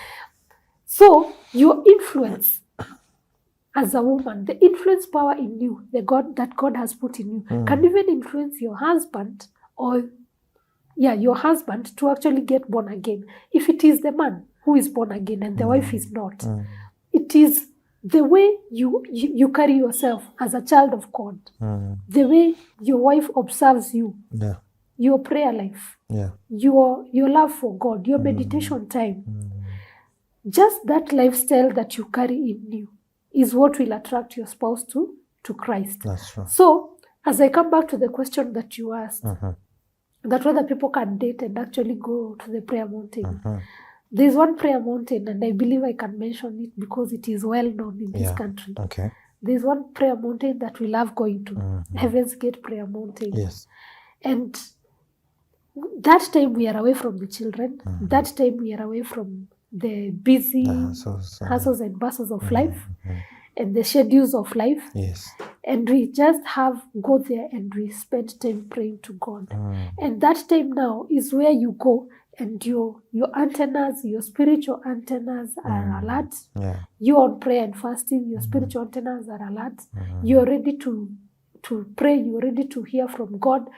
So your influence as a woman, the influence power in you, that God has put in you, can even influence your husband your husband to actually get born again. If it is the man who is born again and the wife is not, it is the way you carry yourself as a child of God, the way your wife observes you, your prayer life, your love for God, your meditation time. Just that lifestyle that you carry in you is what will attract your spouse to Christ. That's true. So, as I come back to the question that you asked, that whether people can date and actually go to the prayer mountain. There's one prayer mountain, and I believe I can mention it because it is well known in this country. Okay. There's one prayer mountain that we love going to, Heaven's Gate Prayer Mountain. Yes. And that time we are away from the children. That time we are away from the busy hustles and bustles of life and the schedules of life. Yes. And we just go there and we spend time praying to God. And that time now is where you go and your antennas, your spiritual antennas are alert. Yeah. You're on prayer and fasting, your spiritual antennas are alert. You're ready to pray, you're ready to hear from God.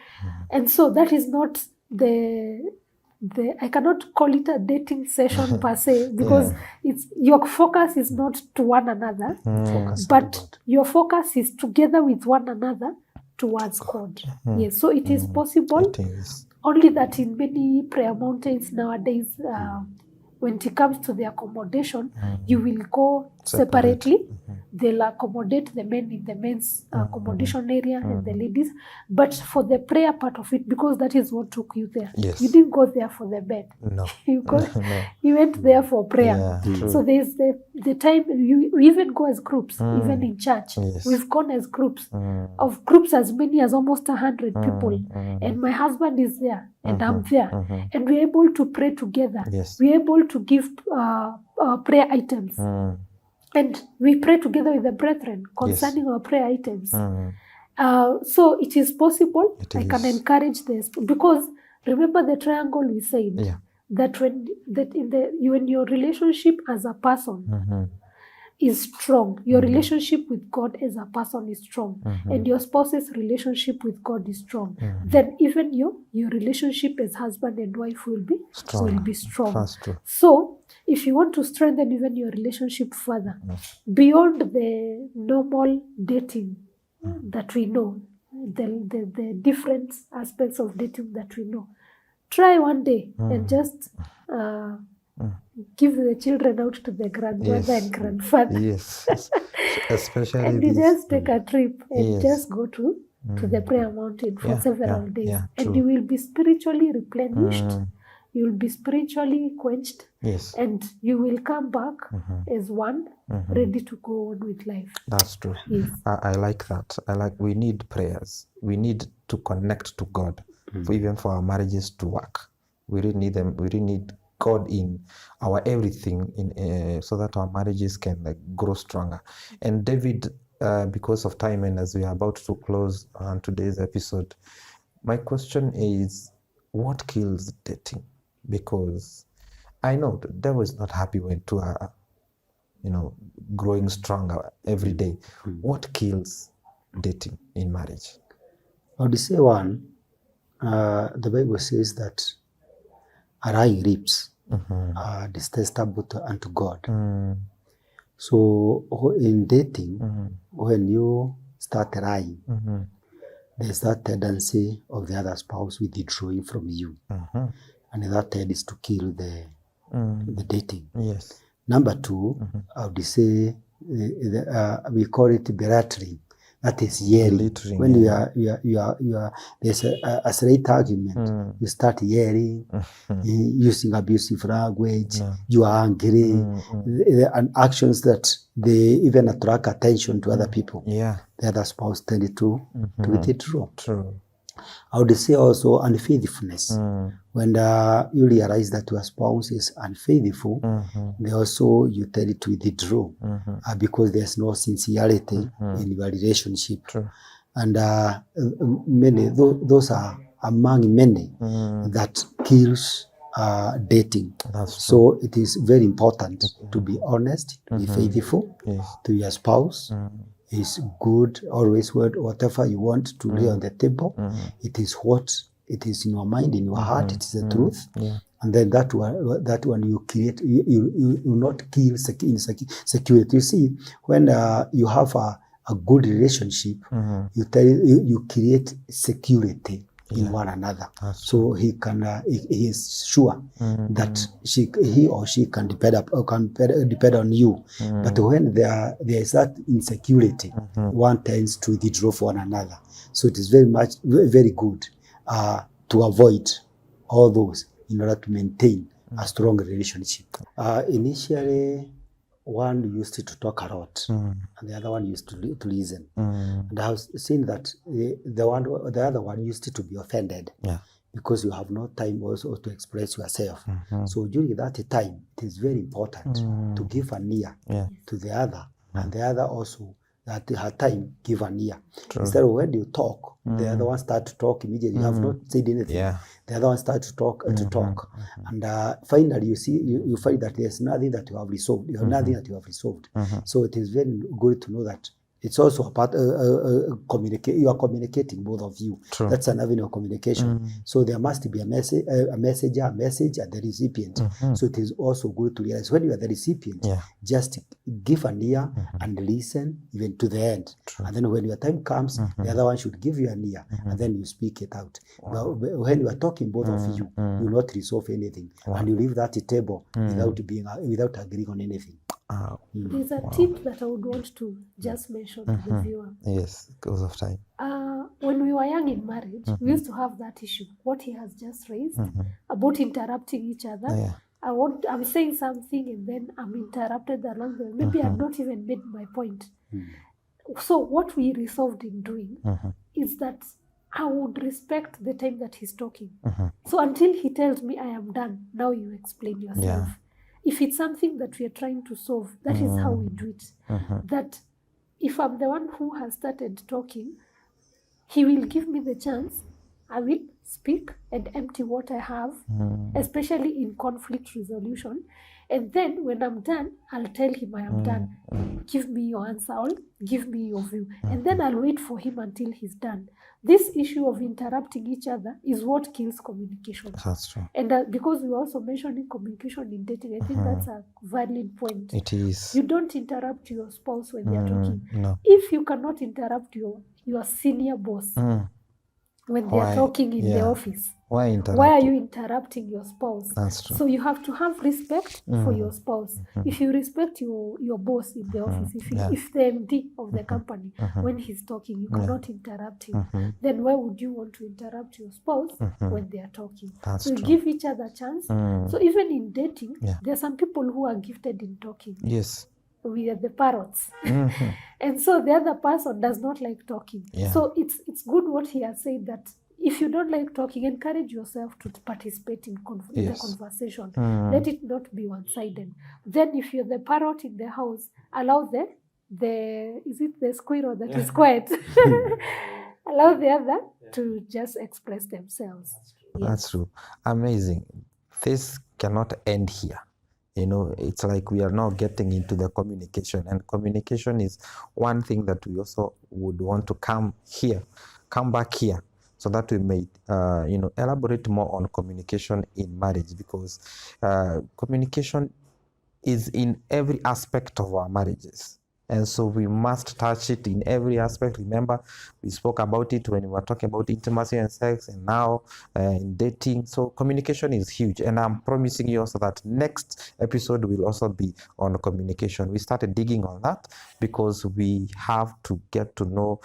And so that is not I cannot call it a dating session per se, because it's your focus is not to one another, but your focus is together with one another towards God. Yes, so it is possible. It is. Only that in many prayer mountains nowadays, when it comes to the accommodation, you will go separately. They'll accommodate the men in the men's accommodation area and the ladies. But for the prayer part of it, because that is what took you there. Yes. You didn't go there for the bed. No. You went there for prayer. Yeah, So there's the time, you even go as groups, even in church. Yes. We've gone as groups, of groups as many as almost 100 people. And my husband is there, and I'm there. And we're able to pray together. Yes. We're able to give prayer items. And we pray together with the brethren concerning our prayer items. So it is possible. I can encourage this, because remember the triangle we said, that when your relationship as a person is strong, your relationship with God as a person is strong, and your spouse's relationship with God is strong, then even your relationship as husband and wife will be strong. That's true. So if you want to strengthen even your relationship further, beyond the normal dating that we know, the different aspects of dating that we know, try one day and just give the children out to the grandmother and grandfather. Yes. Especially and you just take a trip and just go to the prayer mountain for several days. And you will be spiritually replenished. You will be spiritually quenched. Yes. And you will come back as one, ready to go on with life. That's true. Yes. I like that. We need prayers. We need to connect to God, even for our marriages to work. We really need them. We really need God in our everything, so that our marriages can grow stronger. And David, because of time and as we are about to close on today's episode, my question is, what kills dating? Because I know the devil is not happy when two are, growing stronger every day. What kills dating in marriage? I would say one, the Bible says that a lying lips are detestable unto God. So in dating, when you start lying, there's that tendency of the other spouse withdrawing from you. And that tends to kill the dating. Yes. Number two, I would say we call it belittling. That is yelling. Belittling, When you are there's a slight argument, you start yelling, using abusive language, you are angry, and actions that they even attract attention to other people. Yeah. The other spouse tended to withdraw. True. I would say also unfaithfulness. When you realize that your spouse is unfaithful, they also you tend to withdraw because there's no sincerity in your relationship. True. And many those are among many that kills dating. That's So it is very important to be honest, to be faithful to your spouse. Is good, always whatever you want to lay on the table. It is what it is in your mind, in your heart. It is the truth. And then that one you create. You not kill security. You see, when you have a good relationship, you create security in one another. So he is sure that he or she can depend on you. But when there is that insecurity, one tends to withdraw for one another. So it is very good to avoid all those in order to maintain a strong relationship. Initially, one used to talk a lot, and the other one used to listen. And I was seeing that the other one used to be offended because you have no time also to express yourself. So during that time, it is very important to give an ear to the other, and the other also at her time give an ear. Instead of when you talk, the other one start to talk immediately. You have not said anything. The other one start to talk and finally you find that there's nothing that you have resolved. You have nothing that you have resolved. So it is very good to know that it's also a part you are communicating, both of you. That's an avenue of communication. So there must be a message, a message, and the recipient. So it is also good to realize when you are the recipient, just give an ear and listen even to the end. And then when your time comes, the other one should give you an ear, and then you speak it out. But when you are talking, both of you will not resolve anything, and you leave that table without agreeing on anything. There's a tip that I would want to just mention to the viewer. Yes, because of time. When we were young in marriage, we used to have that issue, what he has just raised, about interrupting each other. I'm saying something and then I'm interrupted along the way. Maybe I've not even made my point. So what we resolved in doing is that I would respect the time that he's talking. So until he tells me I am done, now you explain yourself. If it's something that we are trying to solve, that is how we do it. That if I'm the one who has started talking, he will give me the chance. I will speak and empty what I have, especially in conflict resolution. And then when I'm done, I'll tell him I am done. Give me your answer, or give me your view. And then I'll wait for him until he's done. This issue of interrupting each other is what kills communication. That's true. And because we were also mentioning communication in dating, I think that's a valid point. It is. You don't interrupt your spouse when they're talking. No. If you cannot interrupt your senior boss when they're talking in the office, why are you interrupting your spouse? That's true. So you have to have respect for your spouse. If you respect your boss in the office, if the MD of the company, when he's talking, you cannot interrupt him, then why would you want to interrupt your spouse when they are talking? That's so true. Give each other a chance. So even in dating, there are some people who are gifted in talking. Yes. We are the parrots. And so the other person does not like talking. So it's good what he has said, that if you don't like talking, encourage yourself to participate in the conversation. Let it not be one-sided. Then if you're the parrot in the house, allow the squirrel that is quiet? Allow the other to just express themselves. That's true. Amazing. This cannot end here. You know, it's like we are now getting into the communication, and communication is one thing that we also would want to come back here, so that we may, elaborate more on communication in marriage, because communication is in every aspect of our marriages. And so we must touch it in every aspect. Remember, we spoke about it when we were talking about intimacy and sex, and now in dating. So communication is huge. And I'm promising you also that next episode will also be on communication. We started digging on that because we have to get to know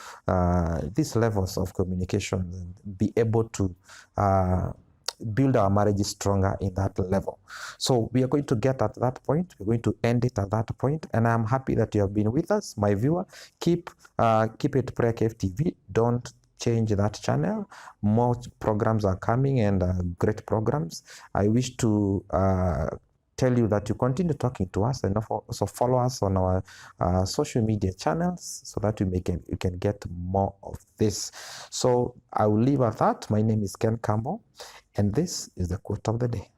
these levels of communication and be able to build our marriages stronger in that level. So we are going to get at that point. We're going to end it at that point. And I'm happy that you have been with us, my viewer. Keep it PrayerCave TV. Don't change that channel. More programs are coming, and great programs. I wish to tell you that you continue talking to us, and also follow us on our social media channels so that you can get more of this. So I will leave at that. My name is Ken Campbell, and this is the quote of the day.